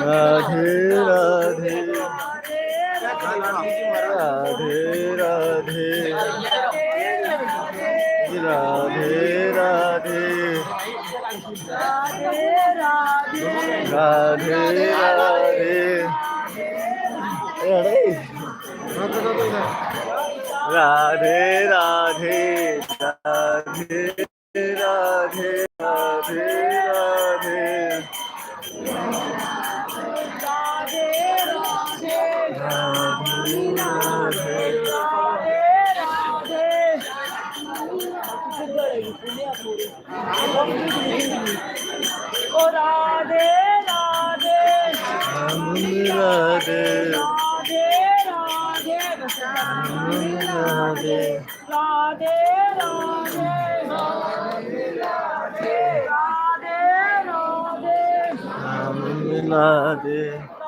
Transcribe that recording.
Radhe Radhe Radhe Radhe Radhe Radhe Radhe Radhe Radhe Radhe Radhe Radhe Radhe Radhe ओ Radhe Radhe Radhe Radhe Radhe Radhe Radhe Radhe Radhe Radhe Radhe